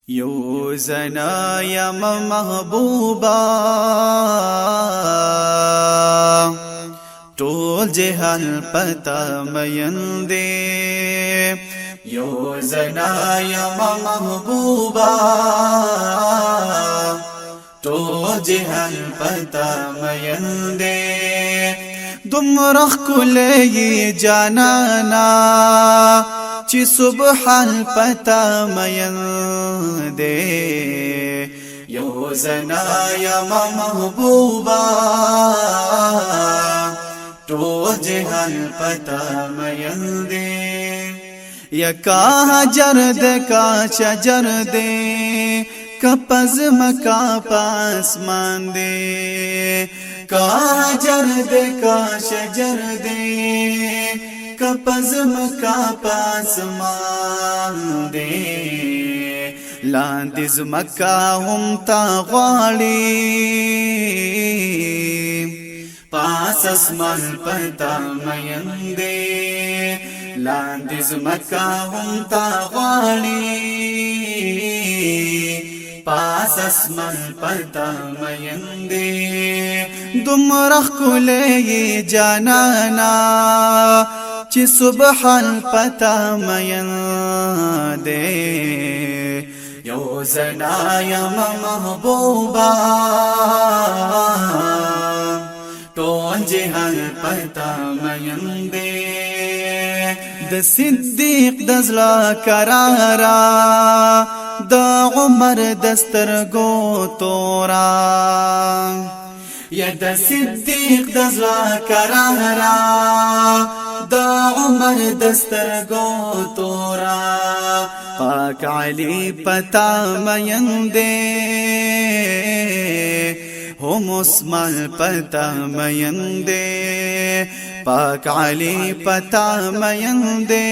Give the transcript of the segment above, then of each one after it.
یو زنا یم محبوبا ټول جهان پتا مین دے یو زنا یم محبوبا ټول جهان پتا مین دے دمرخ کلی جانانا چی سبحان پتا مین دے یو زنا یم محبوبا ټول جهان پتا مین دے یکا حجر دے کا شجر دے کپز مکا پاسمان دے کا حجر دے کا شجر دے کپز مکا پاسمان دے لاندز مکا هم تا غواړي پاس اسمان پتا مین دے لاندز مکا هم تا غواړي پاس اسمان پتا مین دے دمرخ کلی جانانا چی سبحان پتا مین دے یو زنا یم محبوبا ټول جهان پتا مین دے د صدیق دزلا کرارا د عمر دسترګو تورا یا د صدیق دزلا کرارا دا عمر دسترګو تورا پاک علی پتا مین دے هم عثمان پتا مین دے پاک علی پتا مین دے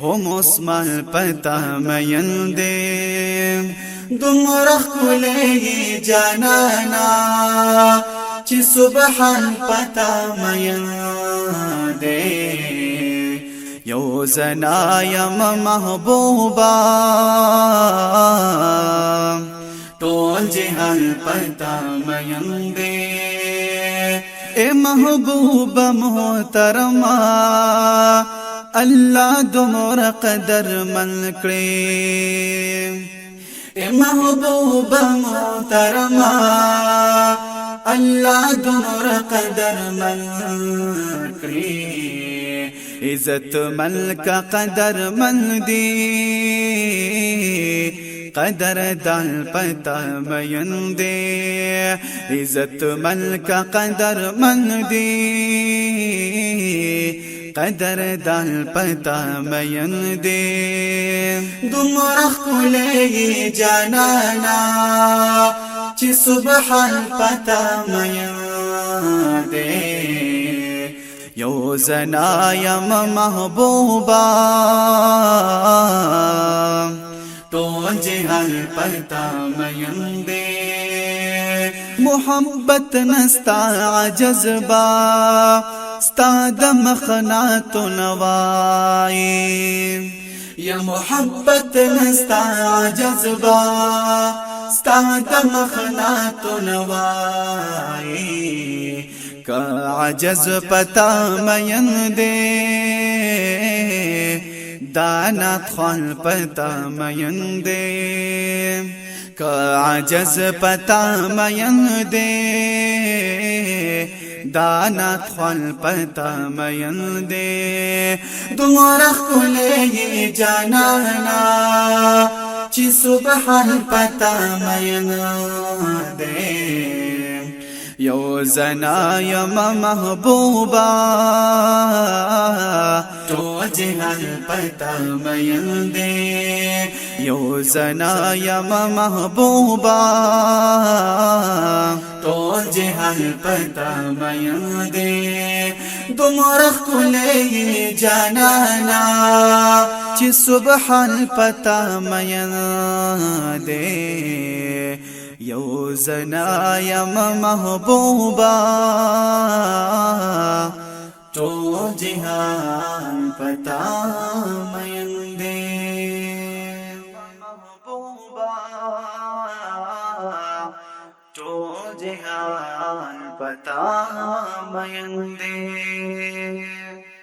هم عثمان پتا مین دے دمرخ کلی جانانا چی سبحان پتا مین دے یو زنا یم محبوبا ټول جهان پتا مین دے اے محبوبا محترما اللہ دمر قدر من کړي اے محبوبا محترما اللہ دمر قدر من کړي عزت ملک قدر من دی قدر دال پتا مین دے عزت ملک قدر من دی قدر دال پتا مین دے دمرخ کلی جانانا چی سبحان پتا مین دے یو زنا یم محبوبا ټول جهان پتا مین دے محبت نستا جذبا ستا د مخنات نوائی یا محبت نستا جذبا ستا د مخنات نوائی کا عجز پتا مین دے دانات خوان پتا مین دے کا عجز پتا مین دے دانات خوان پتا مین دے دمرخ کلی جانانا چی سبحان پتا مین دے یو زنا یم محبوبا ټول جهان پتا مین دے یو زنا یم محبوبا ټول جهان پتا مین دے دمرخ کلی جانانا چی سبحان پتا مین دے یو زنا یم محبوبا ټول جهان پتا مین دے जहान पता मयंदे।